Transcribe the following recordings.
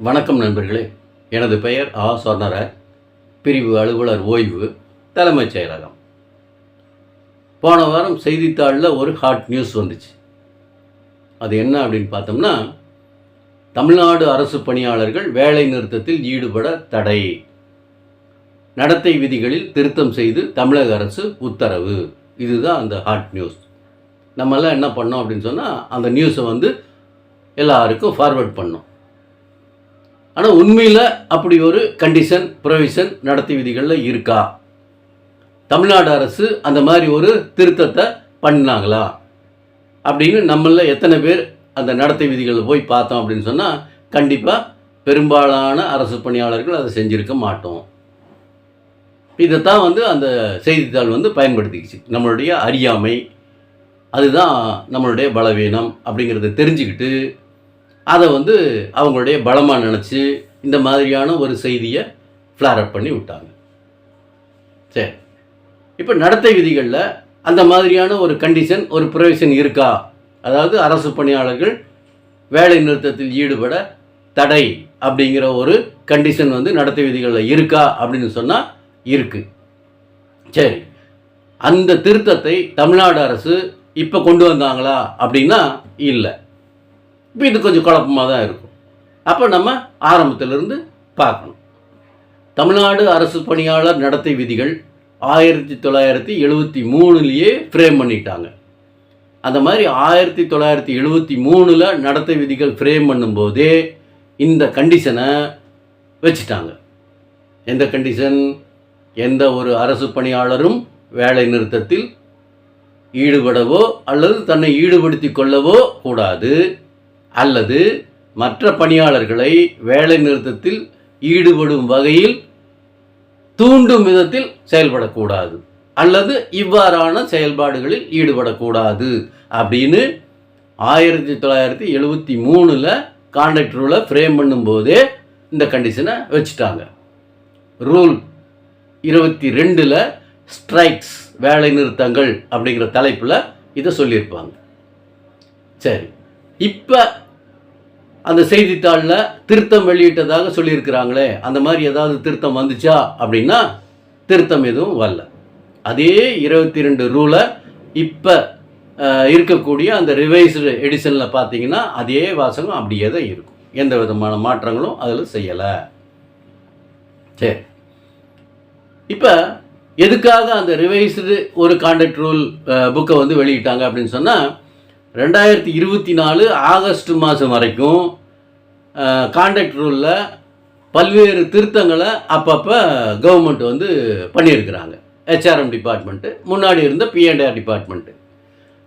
வணக்கம் நண்பர்களே. எனது பெயர் சொர்ணராஜ். பிரிவு அலுவலர் ஓய்வு, தலைமைச் செயலகம். போன வாரம் செய்தித்தாளில் ஒரு ஹாட் நியூஸ் வந்துச்சு. அது என்ன அப்படின்னு பார்த்தோம்னா, தமிழ்நாடு அரசு பணியாளர்கள் வேலை நிறுத்தத்தில் ஈடுபட தடை, நடத்தை விதிகளில் திருத்தம் செய்து தமிழக அரசு உத்தரவு. இதுதான் அந்த ஹாட் நியூஸ். நம்மெல்லாம் என்ன பண்ணோம் அப்படின்னு சொன்னால், அந்த நியூஸை எல்லாருக்கும் ஃபார்வர்ட் பண்ணோம். ஆனால் உண்மையில் அப்படி ஒரு கண்டிஷன், ப்ரொவிஷன் நடத்தை விதிகளில் இருக்கா? தமிழ்நாடு அரசு அந்த மாதிரி ஒரு திருத்தத்தை பண்ணாங்களா அப்படின்னு நம்மள எத்தனை பேர் அந்த நடத்தை விதிகளில் போய் பார்த்தோம் அப்படின்னு சொன்னால், கண்டிப்பாக பெரும்பாலான அரசு பணியாளர்கள் அதை செஞ்சுருக்க மாட்டோம். இதைத்தான் அந்த செய்தித்தாள் பயன்படுத்திக்கிச்சு. நம்மளுடைய அறியாமை, அதுதான் நம்மளுடைய பலவீனம் அப்படிங்கிறத தெரிஞ்சுக்கிட்டு அதை அவங்களுடைய பலமாக நினச்சி இந்த மாதிரியான ஒரு செய்தியை ஃப்ளாரப் பண்ணி விட்டாங்க. சரி, இப்போ நடத்தை விதிகளில் அந்த மாதிரியான ஒரு கண்டிஷன், ஒரு ப்ரொவிஷன் இருக்கா? அதாவது அரசு பணியாளர்கள் வேலை நிறுத்தத்தில் ஈடுபட தடை அப்படிங்கிற ஒரு கண்டிஷன் நடத்தை விதிகளில் இருக்கா அப்படின்னு சொன்னால் இருக்குது. சரி, அந்த திருத்தத்தை தமிழ்நாடு அரசு இப்போ கொண்டு வந்தாங்களா அப்படின்னா இல்லை. இப்போ இது கொஞ்சம் குழப்பமாக தான் இருக்கும். அப்போ நம்ம ஆரம்பத்திலிருந்து பார்க்கணும். தமிழ்நாடு அரசு பணியாளர் நடத்தை விதிகள் 1973 ஃப்ரேம் பண்ணிட்டாங்க. அந்த மாதிரி 1973 நடத்தை விதிகள் ஃப்ரேம் பண்ணும்போதே இந்த கண்டிஷனை வச்சுட்டாங்க. எந்த கண்டிஷன்? எந்த ஒரு அரசு பணியாளரும் வேலை நிறுத்தத்தில் ஈடுபடவோ அல்லது தன்னை ஈடுபடுத்தி கொள்ளவோ கூடாது, அல்லது மற்ற பணியாளர்களை வேலை நிறுத்தத்தில் ஈடுபடும் வகையில் தூண்டும் விதத்தில் செயல்படக்கூடாது, அல்லது இவ்வாறான செயல்பாடுகளில் ஈடுபடக்கூடாது அப்படின்னு 1973 கான்ட்ராக்ட் ரூலை ஃப்ரேம் பண்ணும்போதே இந்த கண்டிஷனை வச்சுட்டாங்க. ரூல் 22 ஸ்ட்ரைக்ஸ், வேலை நிறுத்தங்கள் அப்படிங்கிற தலைப்பில் இதை சொல்லியிருப்பாங்க. சரி, இப்போ அந்த செய்தித்தாளில் திருத்தம் வெளியிட்டதாக சொல்லியிருக்கிறாங்களே, அந்த மாதிரி ஏதாவது திருத்தம் வந்துச்சா அப்படின்னா திருத்தம் எதுவும் வரல. அதே 22 ரூலை இப்போ இருக்கக்கூடிய அந்த ரிவைஸ்டு எடிஷனில் பார்த்தீங்கன்னா அதே வாசகம் அப்படியே தான் இருக்கும். எந்த விதமான மாற்றங்களும் அதில் செய்யலை. சரி, இப்போ எதுக்காக அந்த ரிவைஸ்டு ஒரு கான்ட்ராக்ட் ரூல் புக்கை வெளியிட்டாங்க அப்படின்னு சொன்னால், 2024 ஆகஸ்ட் மாதம் வரைக்கும் கான்ட்ராக்ட் ரூலில் பல்வேறு திருத்தங்களை அப்பப்போ கவர்மெண்ட் பண்ணியிருக்கிறாங்க. ஹெச்ஆர்எம் டிபார்ட்மெண்ட்டு, முன்னாடி இருந்த P&R டிபார்ட்மெண்ட்டு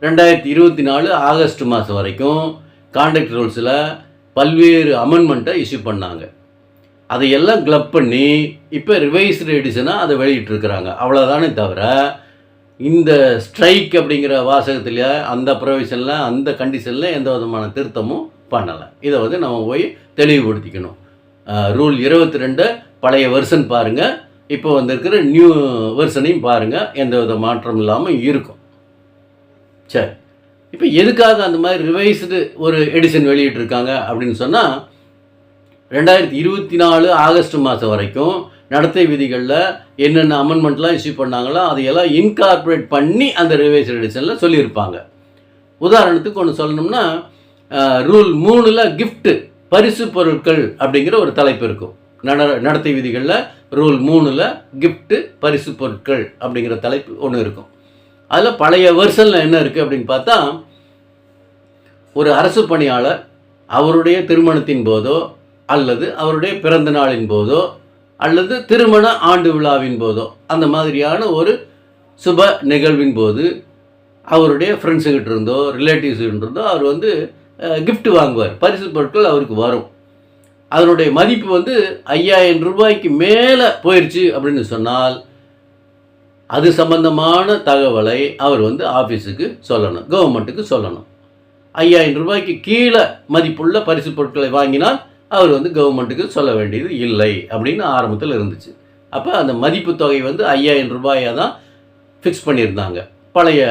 2024 ஆகஸ்ட் மாதம் வரைக்கும் கான்ட்ராக்ட் ரூல்ஸில் பல்வேறு அமெண்ட்மெண்ட்டை இஷ்யூ பண்ணாங்க. அதையெல்லாம் கிளப் பண்ணி இப்போ ரிவைஸ்டு எடிஷனாக அதை வெளியிட்டிருக்கிறாங்க. அவ்வளோதானே தவிர இந்த ஸ்ட்ரைக் அப்படிங்கிற வாசகத்தில், அந்த ப்ரொவிஷனில், அந்த கண்டிஷனில் எந்த விதமான திருத்தமும் பண்ணலை. இதை நம்ம போய் தெளிவுபடுத்திக்கணும். ரூல் 22 பழைய வெர்ஷன் பாருங்கள், இப்போ வந்திருக்கிற நியூ வெர்ஷனையும் பாருங்கள், எந்த வித மாற்றம் இல்லாமல் இருக்கும். சரி, இப்போ எதுக்காக அந்த மாதிரி ரிவைஸ்டு ஒரு எடிஷன் வெளியிட்டிருக்காங்க அப்படின்னு சொன்னால், 2024 ஆகஸ்ட் மாதம் வரைக்கும் நடத்தை விதிகளில் என்னென்ன அமெண்ட்மெண்ட்லாம் இஷ்யூ பண்ணாங்களோ அதையெல்லாம் இன்கார்பரேட் பண்ணி அந்த ரிவைஸ்டு எடிஷனில் சொல்லியிருப்பாங்க. உதாரணத்துக்கு ஒன்று சொல்லணும்னா, ரூல் 3 கிஃப்ட்டு, பரிசு பொருட்கள் அப்படிங்கிற ஒரு தலைப்பு இருக்கும். நடத்தை விதிகளில் ரூல் 3 கிஃப்ட்டு, பரிசு பொருட்கள் அப்படிங்கிற தலைப்பு ஒன்று இருக்கும். அதில் பழைய வெர்ஷனில் என்ன இருக்குது அப்படின்னு பார்த்தா, ஒரு அரசு பணியாளர் அவருடைய திருமணத்தின் போதோ அல்லது அவருடைய பிறந்த நாளின் போதோ அல்லது திருமண ஆண்டு விழாவின் போதோ, அந்த மாதிரியான ஒரு சுப நிகழ்வின் போது அவருடைய ஃப்ரெண்ட்ஸுக்கிட்ட இருந்தோ ரிலேட்டிவ்ஸ்கிட்ட இருந்தோ அவர் கிஃப்ட் வாங்குவார். பரிசு பொருட்கள் அவருக்கு வரும். அதனுடைய மதிப்பு 5000 ரூபாய்க்கு மேலே போயிடுச்சு அப்படின்னு சொன்னால் அது சம்பந்தமான தகவலை அவர் ஆஃபீஸுக்கு சொல்லணும், கவர்மெண்ட்டுக்கு சொல்லணும். 5000 ரூபாய்க்கு கீழே மதிப்புள்ள பரிசு பொருட்களை வாங்கினால் அவர் கவர்மெண்ட்டுக்கு சொல்ல வேண்டியது இல்லை அப்படின்னு ஆரம்பத்தில் இருந்துச்சு. அப்போ அந்த மதிப்பு தொகை 5000 ரூபாயாக தான் ஃபிக்ஸ் பண்ணியிருந்தாங்க பழைய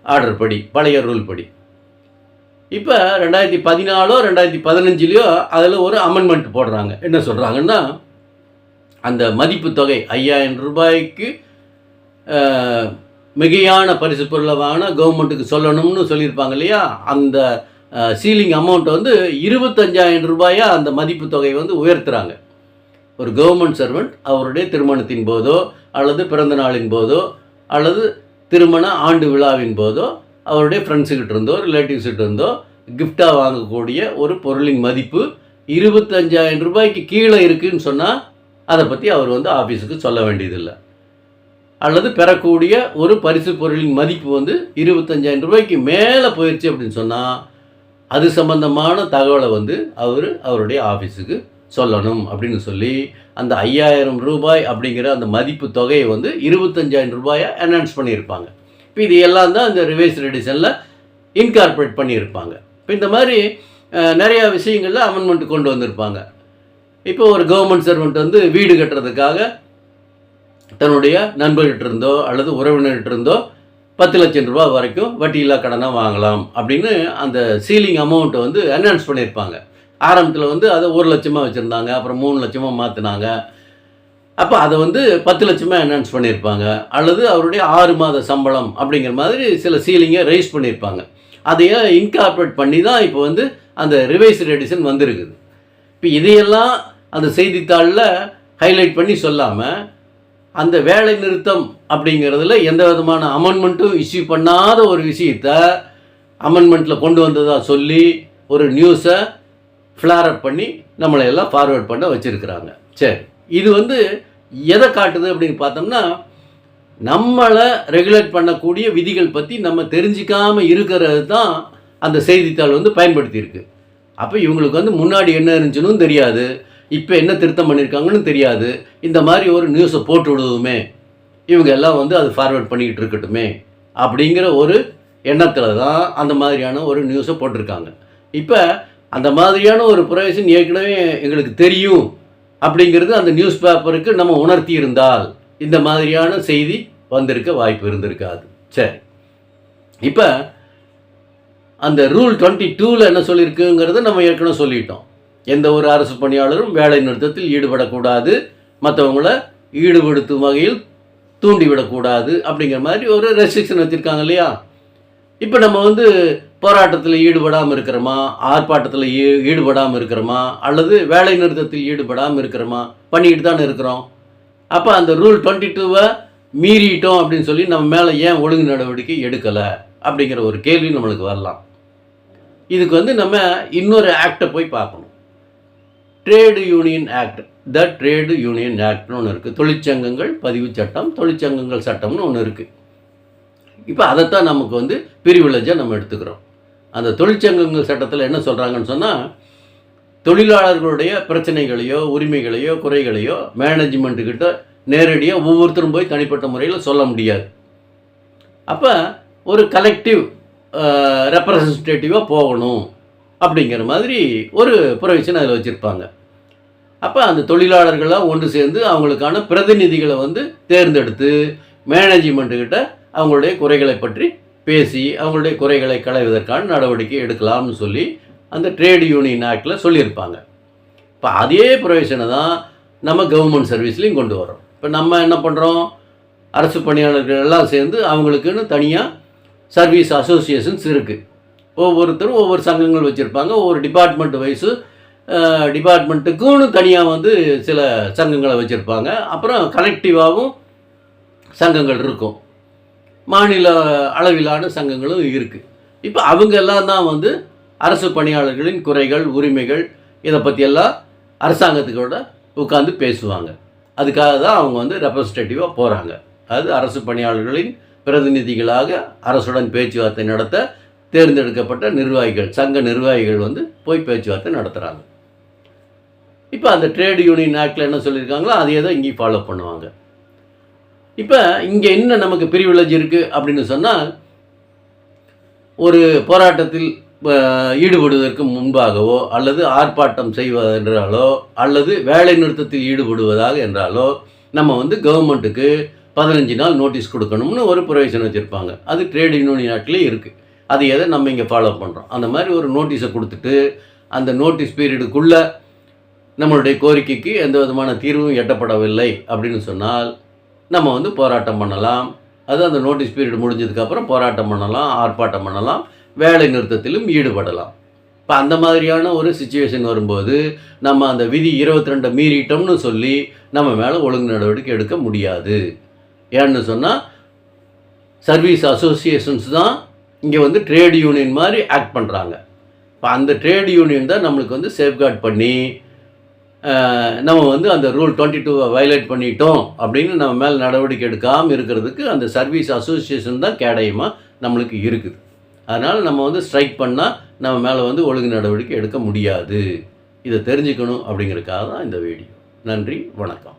ஆர்டர் படி, பழைய ரூல் படி. இப்போ 2014 2015 அதில் ஒரு அமெண்ட்மெண்ட் போடுறாங்க. என்ன சொல்கிறாங்கன்னா, அந்த மதிப்பு தொகை 5000 ரூபாய்க்கு மிகையான பரிசு பொருளை வாங்கினா கவர்மெண்ட்டுக்கு சொல்லணும்னு சொல்லியிருப்பாங்க இல்லையா, அந்த சீலிங் அமௌண்ட்டை வந்து 25,000 ரூபாயாக அந்த மதிப்பு தொகையை வந்து உயர்த்துகிறாங்க. ஒரு கவர்மெண்ட் சர்வெண்ட் அவருடைய திருமணத்தின் போதோ அல்லது பிறந்த நாளின் போதோ அல்லது திருமண ஆண்டு விழாவின் போதோ அவருடைய ஃப்ரெண்ட்ஸுக்கிட்ட இருந்தோ ரிலேட்டிவ்ஸ்கிட்ட இருந்தோ கிஃப்டாக வாங்கக்கூடிய ஒரு பொருளின் மதிப்பு 25,000 ரூபாய்க்கு கீழே இருக்குதுன்னு சொன்னால் அதை பற்றி அவர் வந்து ஆஃபீஸுக்கு சொல்ல வேண்டியதில்லை. அல்லது பெறக்கூடிய ஒரு பரிசு பொருளின் மதிப்பு வந்து 25,000 ரூபாய்க்கு மேலே போயிடுச்சு அப்படின்னு சொன்னால் அது சம்பந்தமான தகவலை வந்து அவருடைய ஆஃபீஸுக்கு சொல்லணும் அப்படின்னு சொல்லி அந்த 5,000 ரூபாய் அப்படிங்கிற அந்த மதிப்பு தொகையை வந்து 25,000 ரூபாயை அனௌன்ஸ் பண்ணியிருப்பாங்க. இப்போ இது எல்லாம் தான் இந்த ரிவைஸ்டு எடிஷனில் இன்கார்பரேட் பண்ணியிருப்பாங்க. இப்போ இந்த மாதிரி நிறையா விஷயங்களில் அமெண்ட்மெண்ட் கொண்டு வந்திருப்பாங்க. இப்போ ஒரு கவர்மெண்ட் சர்வெண்ட் வந்து வீடு கட்டுறதுக்காக தன்னுடைய நண்பர்கிட்ட இருந்தோ அல்லது உறவினர்கிட்ட இருந்தோ 10 லட்சம் ரூபா வரைக்கும் வட்டியில்லா கடனாக வாங்கலாம் அப்படின்னு அந்த சீலிங் அமௌண்ட்டை வந்து அனௌன்ஸ் பண்ணியிருப்பாங்க. ஆரம்பத்தில் வந்து அதை 1 லட்சமாக வச்சுருந்தாங்க, அப்புறம் 3 லட்சமாக மாற்றினாங்க. அப்போ அதை வந்து 10 லட்சமாக அனௌன்ஸ் பண்ணியிருப்பாங்க. அல்லது அவருடைய 6 மாத சம்பளம் அப்படிங்கிற மாதிரி சில சீலிங்கை ரைஸ் பண்ணியிருப்பாங்க. அதையே இன்கார்பரேட் பண்ணி தான் இப்போ வந்து அந்த ரிவைஸ்டு எடிஷன் வந்திருக்குது. இப்போ இதையெல்லாம் அந்த செய்தித்தாளில் ஹைலைட் பண்ணி சொல்லாமல் அந்த வேலை நிறுத்தம் அப்படிங்கிறதுல எந்த விதமான அமெண்ட்மெண்ட்டும் இஷ்யூ பண்ணாத ஒரு விஷயத்தை அமெண்ட்மெண்ட்டில் கொண்டு வந்ததாக சொல்லி ஒரு நியூஸை ஃப்ளாரப் பண்ணி நம்மளை எல்லாம் ஃபார்வேர்ட் பண்ண வச்சுருக்கிறாங்க. சரி, இது வந்து எதை காட்டுது அப்படின்னு பார்த்தோம்னா, நம்மளை ரெகுலேட் பண்ணக்கூடிய விதிகள் பற்றி நம்ம தெரிஞ்சிக்காமல் இருக்கிறது தான் அந்த செய்தித்தாள் வந்து பயன்படுத்தியிருக்கு. அப்போ இவங்களுக்கு வந்து முன்னாடி என்ன இருந்துச்சுன்னு தெரியாது, இப்போ என்ன திருத்தம் பண்ணியிருக்காங்கன்னு தெரியாது. இந்த மாதிரி ஒரு நியூஸை போட்டு விடுவோமே, இவங்க எல்லாம் வந்து அது ஃபார்வேர்ட் பண்ணிக்கிட்டு இருக்கட்டுமே அப்படிங்கிற ஒரு எண்ணத்தில் தான் அந்த மாதிரியான ஒரு நியூஸை போட்டிருக்காங்க. இப்போ அந்த மாதிரியான ஒரு ப்ரொவிஷன் ஏற்கனவே எங்களுக்கு தெரியும் அப்படிங்கிறது அந்த நியூஸ் பேப்பருக்கு நம்ம உணர்த்தி இருந்தால் இந்த மாதிரியான செய்தி வந்திருக்க வாய்ப்பு இருந்திருக்காது. சரி, இப்போ அந்த ரூல் 22 என்ன சொல்லியிருக்குங்கிறத நம்ம ஏற்கனவே சொல்லிட்டோம். எந்த ஒரு அரசு பணியாளரும் வேலை நிறுத்தத்தில் ஈடுபடக்கூடாது, மற்றவங்கள ஈடுபடுத்தும் வகையில் தூண்டிவிடக்கூடாது அப்படிங்கிற மாதிரி ஒரு ரெஸ்ட்ரிக்ஷன் வச்சுருக்காங்க இல்லையா. இப்போ நம்ம வந்து போராட்டத்தில் ஈடுபடாமல் இருக்கிறோமா, ஆர்ப்பாட்டத்தில் ஈடுபடாமல் இருக்கிறோமா, அல்லது வேலை நிறுத்தத்தில் ஈடுபடாமல் இருக்கிறோமா, பண்ணிக்கிட்டு தானே இருக்கிறோம். அப்போ அந்த ரூல் 22 மீறிட்டோம் அப்படின்னு சொல்லி நம்ம மேலே ஏன் ஒழுங்கு நடவடிக்கை எடுக்கலை அப்படிங்கிற ஒரு கேள்வி நம்மளுக்கு வரலாம். இதுக்கு வந்து நம்ம இன்னொரு ஆக்டை போய் பார்க்கணும். ட்ரேடு யூனியன் ஆக்ட், த ட்ரேடு யூனியன் ஆக்ட்னு ஒன்று இருக்குது. தொழிற்சங்கங்கள் பதிவு சட்டம், தொழிற்சங்கங்கள் சட்டம்னு ஒன்று இருக்குது. இப்போ அதைத்தான் நமக்கு வந்து பிரிவிலேஜாக நம்ம எடுத்துக்கிறோம். அந்த தொழிற்சங்கங்கள் சட்டத்தில் என்ன சொல்கிறாங்கன்னு சொன்னால், தொழிலாளர்களுடைய பிரச்சனைகளையோ உரிமைகளையோ குறைகளையோ மேனேஜ்மெண்ட்டுக்கிட்ட நேரடியாக ஒவ்வொருத்தரும் போய் தனிப்பட்ட முறையில் சொல்ல முடியாது. அப்போ ஒரு கலெக்டிவ் ரெப்ரசன்டேட்டிவாக போகணும் அப்படிங்கிற மாதிரி ஒரு ப்ரொவிஷன் அதில் வச்சுருப்பாங்க. அப்போ அந்த தொழிலாளர்களாக ஒன்று சேர்ந்து அவங்களுக்கான பிரதிநிதிகளை வந்து தேர்ந்தெடுத்து மேனேஜ்மெண்ட்டுக்கிட்ட அவங்களுடைய குறைகளை பற்றி பேசி அவங்களுடைய குறைகளை களைவதற்கான நடவடிக்கை எடுக்கலாம்னு சொல்லி அந்த ட்ரேடு யூனியன் ஆக்டில் சொல்லியிருப்பாங்க. இப்போ அதே ப்ரொவிஷனை தான் நம்ம கவர்மெண்ட் சர்வீஸ்லேயும் கொண்டு வரோம். இப்போ நம்ம என்ன பண்ணுறோம், அரசு பணியாளர்கள் எல்லாம் சேர்ந்து அவங்களுக்குன்னு தனியாக சர்வீஸ் அசோசியேஷன்ஸ் இருக்குது. ஒவ்வொருத்தரும் ஒவ்வொரு சங்கங்கள் வச்சுருப்பாங்க. ஒவ்வொரு டிபார்ட்மெண்ட் வைஸு டிபார்ட்மெண்ட்டுக்குன்னு தனியாக வந்து சில சங்கங்களை வச்சுருப்பாங்க. அப்புறம் கலெக்டிவாகவும் சங்கங்கள் இருக்கும், மாநில அளவிலான சங்கங்களும் இருக்குது. இப்போ அவங்க எல்லாம் தான் வந்து அரசு பணியாளர்களின் குறைகள் உரிமைகள் இதை பற்றியெல்லாம் அரசாங்கத்துக்கூட உட்காந்து பேசுவாங்க. அதுக்காக தான் அவங்க வந்து ரெப்ரசன்டேட்டிவாக போகிறாங்க. அது அரசு பணியாளர்களின் பிரதிநிதிகளாக அரசுடன் பேச்சுவார்த்தை நடத்த தேர்ந்தெடுக்கப்பட்ட நிர்வாகிகள், சங்க நிர்வாகிகள் வந்து போய் பேச்சுவார்த்தை நடத்துகிறாங்க. இப்போ அந்த ட்ரேடு யூனியன் ஆக்டில் என்ன சொல்லியிருக்காங்களோ அதையே தான் இங்கேயும் ஃபாலோ பண்ணுவாங்க. இப்போ இங்கே என்ன நமக்கு பிரிவிலேஜ் இருக்குது அப்படின்னு சொன்னால், ஒரு போராட்டத்தில் ஈடுபடுவதற்கு முன்பாகவோ அல்லது ஆர்ப்பாட்டம் செய்வதென்றாலோ அல்லது வேலை நிறுத்தத்தில் ஈடுபடுவதாக என்றாலோ நம்ம வந்து கவர்மெண்ட்டுக்கு 15 நாள் நோட்டீஸ் கொடுக்கணும்னு ஒரு ப்ரொவிஷன் வச்சுருப்பாங்க. அது ட்ரேட் யூனியன் ஆக்ட்லேயே இருக்குது. அது எதை நம்ம இங்கே ஃபாலோ பண்ணுறோம். அந்த மாதிரி ஒரு நோட்டீஸை கொடுத்துட்டு அந்த நோட்டீஸ் பீரியடுக்குள்ளே நம்மளுடைய கோரிக்கைக்கு எந்த விதமான தீர்வும் எட்டப்படவில்லை அப்படின்னு சொன்னால் நம்ம வந்து போராட்டம் பண்ணலாம். அது அந்த நோட்டீஸ் பீரியட் முடிஞ்சதுக்கப்புறம் போராட்டம் பண்ணலாம், ஆர்ப்பாட்டம் பண்ணலாம், வேலை நிறுத்தத்திலும் ஈடுபடலாம். இப்போ அந்த மாதிரியான ஒரு சிச்சுவேஷன் வரும்போது நம்ம அந்த விதி 22 மீறிட்டோம்னு சொல்லி நம்ம மேலே ஒழுங்கு நடவடிக்கை எடுக்க முடியாது. ஏன்னு சொன்னால் சர்வீஸ் அசோசியேஷன்ஸ் தான் இங்கே வந்து ட்ரேட் யூனியன் மாதிரி ஆக்ட் பண்ணுறாங்க. இப்போ அந்த ட்ரேட் யூனியன் தான் நம்மளுக்கு வந்து சேஃப்கார்ட் பண்ணி நம்ம வந்து அந்த ரூல் 22 வயலேட் பண்ணிட்டோம் அப்படின்னு நம்ம மேலே நடவடிக்கை எடுக்காமல் இருக்கிறதுக்கு அந்த சர்வீஸ் அசோசியேஷன் தான் கேடயமாக நம்மளுக்கு இருக்குது. அதனால் நம்ம வந்து ஸ்ட்ரைக் பண்ணால் நம்ம மேலே வந்து ஒழுங்கு நடவடிக்கை எடுக்க முடியாது. இதை தெரிஞ்சுக்கணும் அப்படிங்கிறதுக்காக தான் இந்த வீடியோ. நன்றி, வணக்கம்.